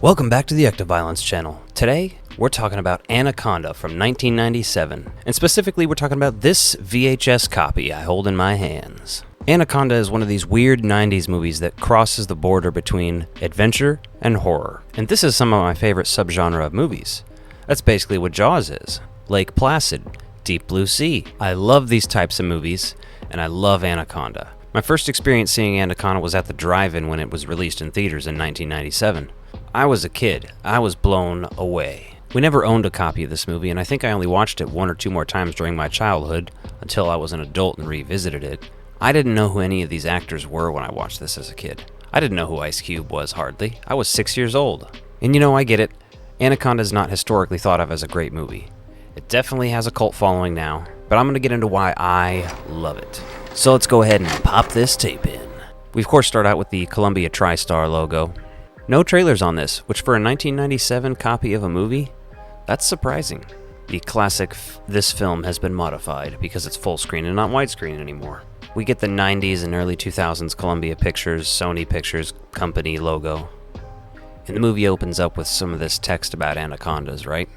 Welcome back to the Ectoviolence channel. Today, we're talking about Anaconda from 1997, and specifically we're talking about this VHS copy I hold in my hands. Anaconda is one of these weird 90s movies that crosses the border between adventure and horror, and this is some of my favorite subgenre of movies. That's basically what Jaws is. Lake Placid, Deep Blue Sea. I love these types of movies, and I love Anaconda. My first experience seeing Anaconda was at the drive-in when it was released in theaters in 1997. I was a kid. I was blown away. We never owned a copy of this movie, and I think I only watched it one or two more times during my childhood until I was an adult and revisited it. I didn't know who any of these actors were when I watched this as a kid. I didn't know who Ice Cube was, hardly. I was 6 years old. And I get it. Anaconda is not historically thought of as a great movie. It definitely has a cult following now, but I'm going to get into why I love it. So let's go ahead and pop this tape in. We of course start out with the Columbia TriStar logo. No trailers on this, which for a 1997 copy of a movie, that's surprising. The classic this film has been modified because it's full screen and not widescreen anymore. We get the 90s and early 2000s Columbia Pictures, Sony Pictures Company logo. And the movie opens up with some of this text about anacondas, right?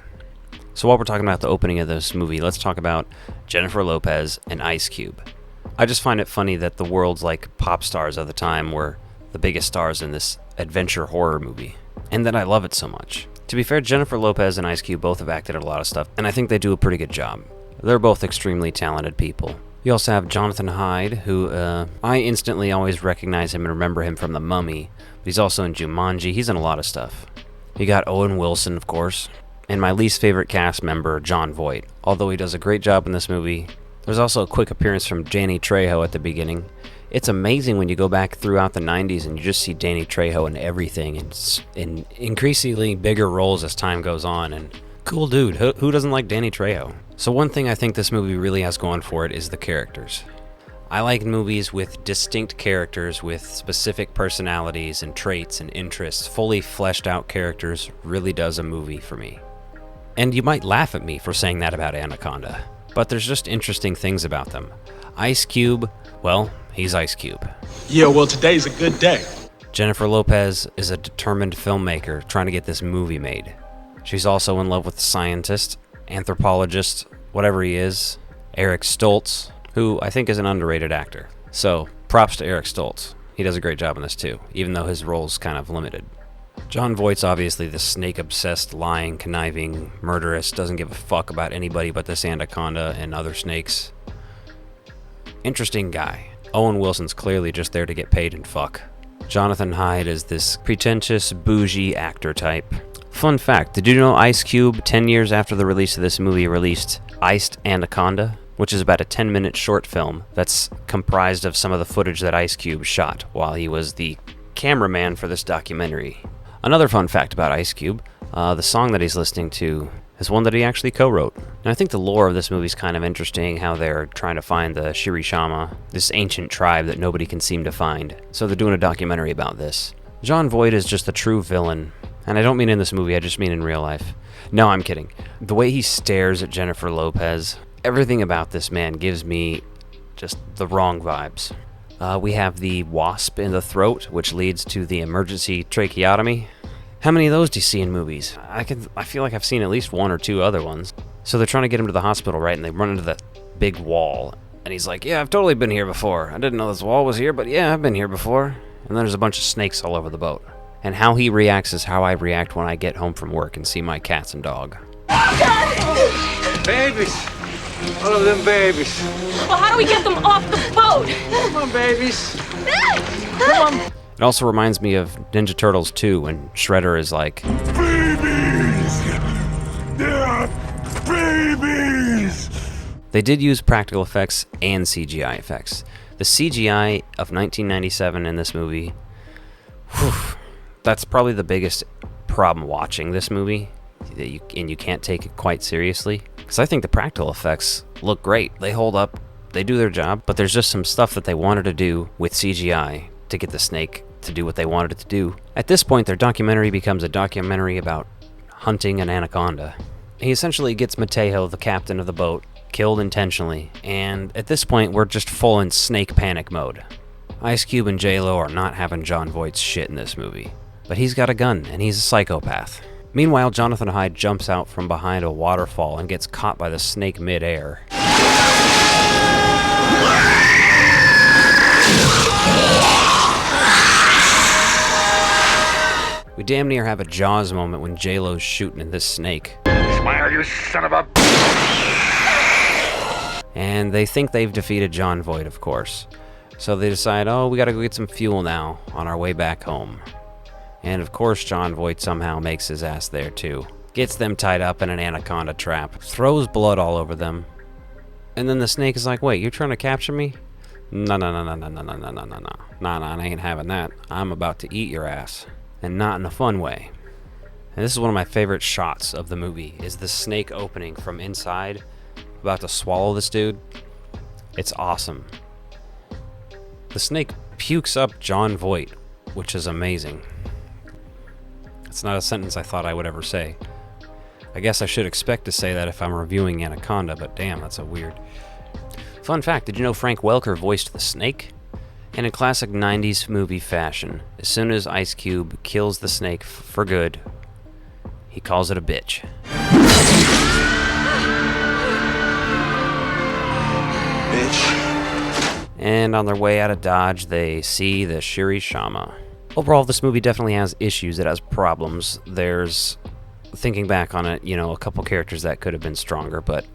So while we're talking about the opening of this movie, let's talk about Jennifer Lopez and Ice Cube. I just find it funny that the world's pop stars of the time were the biggest stars in this adventure horror movie, and that I love it so much. To be fair, Jennifer Lopez and Ice Cube both have acted in a lot of stuff, and I think they do a pretty good job. They're both extremely talented people. You also have Jonathan Hyde, who I instantly always recognize him and remember him from The Mummy, but he's also in Jumanji. He's in a lot of stuff. You got Owen Wilson, of course, and my least favorite cast member, Jon Voight. Although he does a great job in this movie. There's also a quick appearance from Danny Trejo at the beginning. It's amazing when you go back throughout the 90s and you just see Danny Trejo in everything, and in increasingly bigger roles as time goes on. And cool dude, who doesn't like Danny Trejo? So one thing I think this movie really has going for it is the characters. I like movies with distinct characters with specific personalities and traits and interests. Fully fleshed out characters really does a movie for me. And you might laugh at me for saying that about Anaconda, but there's just interesting things about them. Ice Cube, well, he's Ice Cube. Yeah, well, today's a good day. Jennifer Lopez is a determined filmmaker trying to get this movie made. She's also in love with the scientist, anthropologist, whatever he is, Eric Stoltz, who I think is an underrated actor. So, props to Eric Stoltz. He does a great job in this too, even though his role's kind of limited. Jon Voight's obviously the snake-obsessed, lying, conniving, murderous, doesn't give a fuck about anybody but this anaconda and other snakes. Interesting guy. Owen Wilson's clearly just there to get paid and fuck. Jonathan Hyde is this pretentious, bougie actor type. Fun fact, did you know Ice Cube, 10 years after the release of this movie, released Iced Anaconda, which is about a 10-minute short film that's comprised of some of the footage that Ice Cube shot while he was the cameraman for this documentary. Another fun fact about Ice Cube, the song that he's listening to is one that he actually co-wrote. And I think the lore of this movie is kind of interesting, how they're trying to find the Shirishama, this ancient tribe that nobody can seem to find. So they're doing a documentary about this. Jon Voight is just the true villain, and I don't mean in this movie, I just mean in real life. No, I'm kidding. The way he stares at Jennifer Lopez, everything about this man gives me just the wrong vibes. We have the wasp in the throat, which leads to the emergency tracheotomy. How many of those do you see in movies? I feel like I've seen at least one or two other ones. So they're trying to get him to the hospital, right? And they run into that big wall. And he's like, yeah, I've totally been here before. I didn't know this wall was here, but yeah, I've been here before. And then there's a bunch of snakes all over the boat. And how he reacts is how I react when I get home from work and see my cats and dog. Babies. All of them babies. Well, how do we get them off the boat? Come on, babies. Come on. It also reminds me of Ninja Turtles 2 when Shredder is like, Babies! They're babies! They did use practical effects and CGI effects. The CGI of 1997 in this movie, that's probably the biggest problem watching this movie, and you can't take it quite seriously. Because I think the practical effects look great. They hold up, they do their job, but there's just some stuff that they wanted to do with CGI to get the snake to do what they wanted it to do. At this point, their documentary becomes a documentary about hunting an anaconda. He essentially gets Mateo, the captain of the boat, killed intentionally, and at this point, we're just full in snake panic mode. Ice Cube and J-Lo are not having Jon Voight's shit in this movie. But he's got a gun, and he's a psychopath. Meanwhile, Jonathan Hyde jumps out from behind a waterfall and gets caught by the snake mid-air. We damn near have a Jaws moment when J-Lo's shooting at this snake. Smile, you son of a... And they think they've defeated Jon Voight, of course. So they decide, oh, we gotta go get some fuel now on our way back home. And of course, Jon Voight somehow makes his ass there too. Gets them tied up in an anaconda trap, throws blood all over them. And then the snake is like, wait, you're trying to capture me? No, I ain't having that. I'm about to eat your ass. And not in a fun way. And this is one of my favorite shots of the movie, is the snake opening from inside, about to swallow this dude. It's awesome. The snake pukes up Jon Voight, which is amazing. It's not a sentence I thought I would ever say. I guess I should expect to say that if I'm reviewing Anaconda, but damn, that's a weird... Fun fact, did you know Frank Welker voiced the snake? And in classic 90s movie fashion, as soon as Ice Cube kills the snake for good, he calls it a bitch. Bitch. And on their way out of Dodge, they see the Shiri Shama. Overall, this movie definitely has issues. It has problems. There's, thinking back on it, you know, a couple characters that could have been stronger, but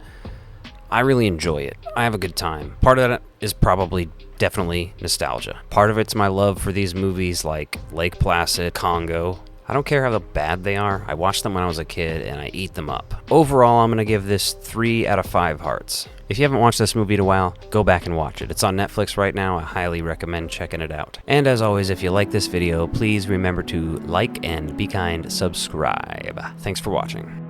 I really enjoy it. I have a good time. Part of it is probably definitely nostalgia. Part of it's my love for these movies like Lake Placid, Congo. I don't care how bad they are. I watched them when I was a kid and I eat them up. Overall, I'm gonna give this 3 out of 5 hearts. If you haven't watched this movie in a while, go back and watch it. It's on Netflix right now. I highly recommend checking it out. And as always, if you like this video, please remember to like and be kind, subscribe. Thanks for watching.